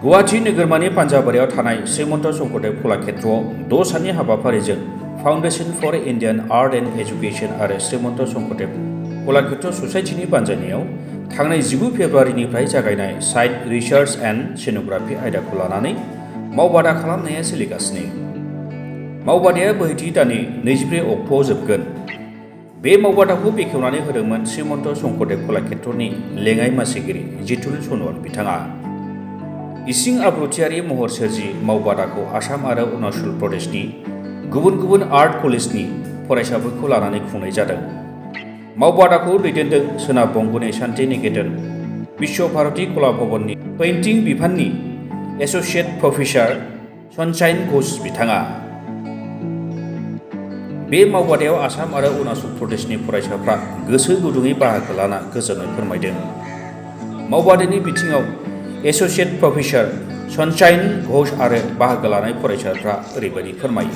गुवाहाटी नोगोरमानि पान्जाबारियाव थानाय श्रीमन्त शंकरदेव कलाक्षेत्रआव 6 साननि हाबाफारिजों foundation for Indian art and education आरो श्रीमन्त शंकरदेव कलाक्षेत्र ससाइटिनि बानजायनायाव थांनाय 19 फेब्रुवारिनिफ्राय जागायनाय साइट रिसार्च एन्ड सेनोग्राफि आयदाखौ लानानै मावबादा खालामनाया सोलिगासिनो। मावबादाया बोहैथि दाननि 24 अक्ट'आव जोबगोन। बे मावबादाखौ बेखेवनानै होदोंमोन श्रीमन्त शंकरदेव कलाक्षेत्रनि लेङाइ मासिगिरि जितुल सनवाल बिथाङा। इसिं आब्रुथियारि महर सोरजि मावबादाखौ आसाम आरो अरुणाचल प्रदेशनि गुबुन गुबुन आर्ट कलेजनि फरायसाफोरखौ लानानै खुंनाय जादों। मावबादाखौ दैदेनदों सोनाब बंगनि शान्ति निकेतन विश्व भारती कला भवननि पेइन्टिं बिफाननि एस'सिएट प्रफेसार सनशाइन घोष बिथाङा। बे मावबादायाव आसाम आरो अरुणाचल प्रदेशनि फरायसाफ्रा गोसो गुदुङै बाहागो लाना गोजोननाय फोरमायदों। मावबादानि बिथिङाव एस'सिएट प्रफेसार सनशाइन घोष आरो बाहागो लानाय फरायसाफ्रा ओरैबायदि फोरमायो।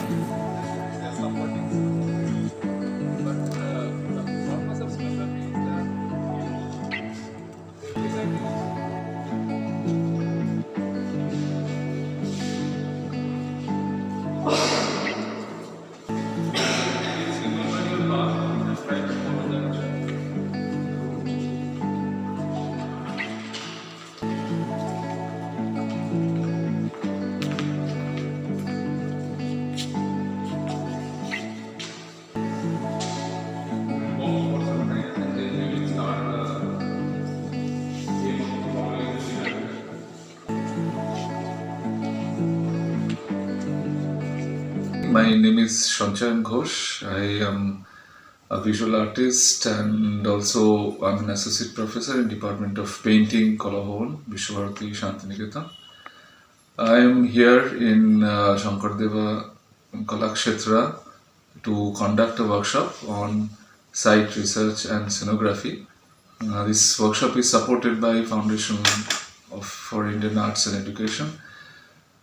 My name is Shanchayan Ghosh. I am a visual artist and also I'm an associate professor in Department of Painting, Kala Bhavan, Vishwa Bharati Shantiniketan. I am here in Shankardeva Kalakshetra to conduct a workshop on site research and scenography. This workshop is supported by Foundation for Indian Arts and Education.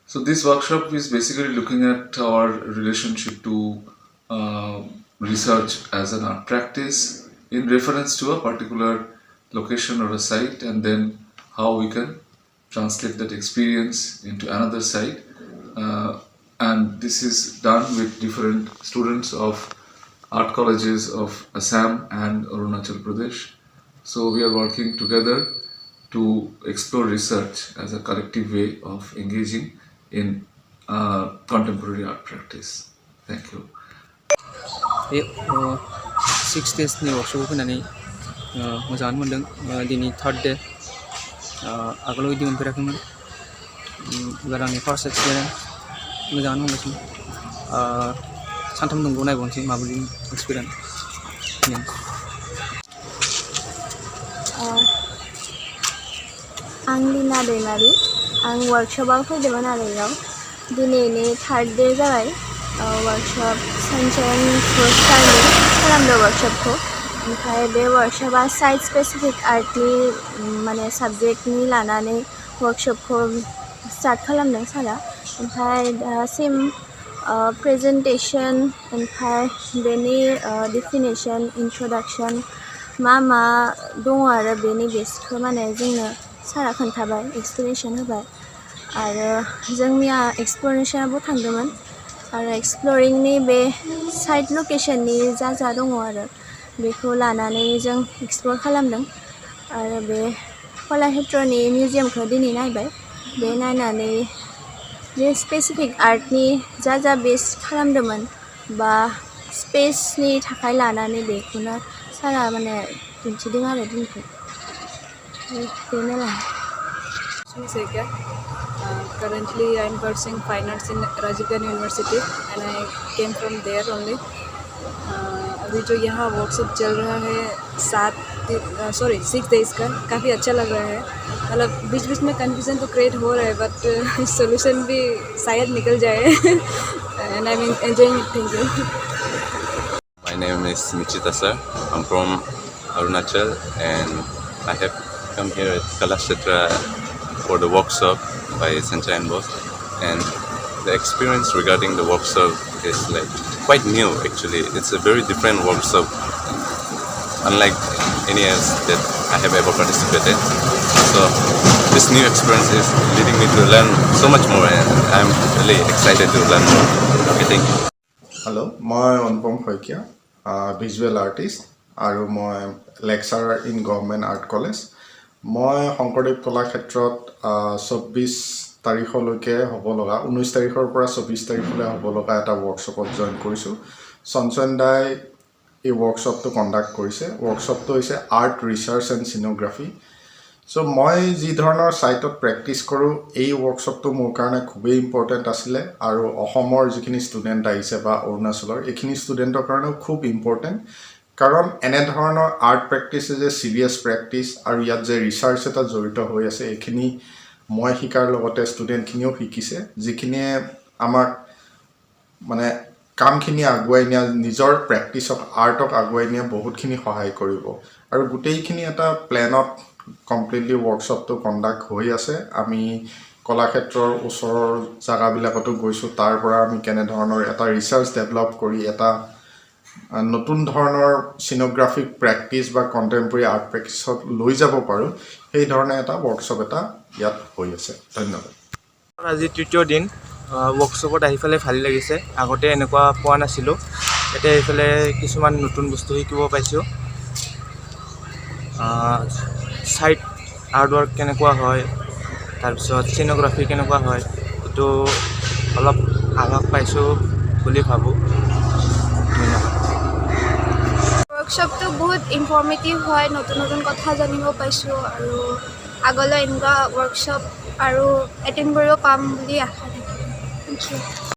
So this workshop is basically looking at our relationship to research as an art practice in reference to a particular location or a site, and then how we can translate that experience into another site. And this is done with different students of art colleges of Assam and Arunachal Pradesh. So we are working together to explore research as a collective way of engaging in contemporary art practice. Thank you. 6 daysनि वर्कशपआव फैनानै मोजाङानो मोनदों। दिनै 3rd day आगोलाव बिदि मोनफेराखैमोन। एबार आंनि first experience मोजाङानो मोनगासिनो। सानथाम दंबावो नायबावनोसै माबायदि एक्सपिरियेन्स। आं लिना दैमारि। आं वर्कशपआव फैदोंमोन आरो बेयाव दिनैनि 3rd day जाबाय। वर्कशप सनशाइन घोष सारनि खालामदों वर्कशपखौ। ओमफ्राय बे वर्कशपआ साइट स्पेसिफिक आर्टनि माने साबजेक्टनि लानानै वर्कशपखौ स्टार्ट खालामदों सारा। ओमफ्राय दासिम प्रेजेन्टेसन ओमफ्राय बेनि डिफिनेसन इन्ट्रडाक्सन मा दङ आरो बेनि बेसखौ माने जोंनो सारा खोन्थाबाय, एक्सप्लेनेसन होबाय। आरो जोंनिया एक्सप्लोरेसनाबो थांदोंमोन आरो एक्सप्लरिंनि बे साइट लकेसननि जा दङ आरो बेखौ लानानै जों एक्सप्लर खालामदों। आरो बे कलाक्षेत्रनि मिउजियामखौ दिनै नायबाय। बे नायनानै बे स्पेसिफिक आर्टनि जा बेस खालामदोंमोन बा स्पेसनि थाखाय लानानै बेखौनो सारा माने दिन्थिदों आरो दिनखौ। Currently I am pursuing fine arts in Rajiv Gandhi University and I came from there only. अभी जो यहाँ वर्कशॉप चल रहा है 6 days का, काफ़ी अच्छा लग रहा है। मतलब बीच बीच में कन्फ्यूजन तो क्रिएट हो रहा है बट सोल्यूशन भी शायद निकल जाए। and I'm enjoying it. Thank you. My name is Michita sir. I'm from Arunachal and I have come here at Kalakshetra for the workshop by Sunshine Boss, and the experience regarding the workshop is like quite new actually. It's a very different workshop unlike any else that I have ever participated. So this this new experience is leading me to learn so much more, and I'm really excited to learn more. Okay, thank you. Hello' মই অনুপম Saikia visual artist আৰু মই lecturer in government art college মই শংকৰদেৱ কলাক্ষেত্ৰত 24 তাৰিখলৈকে হ'ব লগা 19 তাৰিখৰ পৰা 24 তাৰিখলৈ হ'ব লগা এটা ৱৰ্কশ্বপত জইন কৰিছোঁ সঞ্চয়ন দাই এই ৱৰ্কশ্বপটো কণ্ডাক্ট কৰিছে ৱৰ্কশ্বপটো হৈছে আৰ্ট ৰিচাৰ্চ এণ্ড চিনোগ্ৰাফি সো মই যি ধৰণৰ সাইটত প্ৰেক্টিছ কৰোঁ এই ৱৰ্কশ্বপটো মোৰ কাৰণে খুবেই ইম্পৰ্টেণ্ট আছিলে আৰু অসমৰ যিখিনি ষ্টুডেণ্ট আহিছে বা অৰুণাচলৰ এইখিনি ষ্টুডেণ্টৰ কাৰণেও খুব ইম্পৰ্টেণ্ট কাৰণ এনে ধৰণৰ আৰ্ট প্ৰেক্টিছ যে চিৰিয়াছ প্ৰেক্টিছ আৰু ইয়াত যে ৰিচাৰ্চ এটা জড়িত হৈ আছে এইখিনি মই শিকাৰ লগতে ষ্টুডেণ্টখিনিও শিকিছে যিখিনিয়ে আমাক মানে কামখিনি আগুৱাই নিয়া নিজৰ প্ৰেক্টিছক আৰ্টক আগুৱাই নিয়া বহুতখিনি সহায় কৰিব আৰু গোটেইখিনি এটা প্লেনত কমপ্লিটলি ৱৰ্কশ্বপটো কণ্ডাক্ট হৈ আছে আমি কলাক্ষেত্ৰৰ ওচৰৰ জাগাবিলাকতো গৈছোঁ তাৰ পৰা আমি কেনেধৰণৰ এটা ৰিচাৰ্চ ডেভেলপ কৰি এটা নতুন ধৰণৰ চিনোগ্ৰাফিক প্ৰেক্টিছ বা কণ্টেম্পৰেৰী আৰ্ট প্ৰেক্টিছত লৈ যাব পাৰোঁ সেই ধৰণে এটা ৱৰ্কশ্বপ এটা ইয়াত হৈ আছে ধন্যবাদ আজি তৃতীয় দিন ৱৰ্কশ্বপত আহি পেলাই ভাল লাগিছে আগতে এনেকুৱা পোৱা নাছিলোঁ এতিয়া আহি পেলাই কিছুমান নতুন বস্তু শিকিব পাইছোঁ সাইট আৰ্টৱৰ্ক কেনেকুৱা হয় তাৰপিছত চিনোগ্ৰাফি কেনেকুৱা হয় এইটো অলপ আভাস পাইছোঁ বুলি ভাবোঁ ৱৰ্কশ্বপটো বহুত ইনফৰ্মেটিভ হয় নতুন নতুন কথা জানিব পাইছোঁ আৰু আগলৈ এনেকুৱা ৱৰ্কশ্বপ আৰু এটেণ্ড কৰিব পাম বুলি আশা থাকিল থেংক ইউ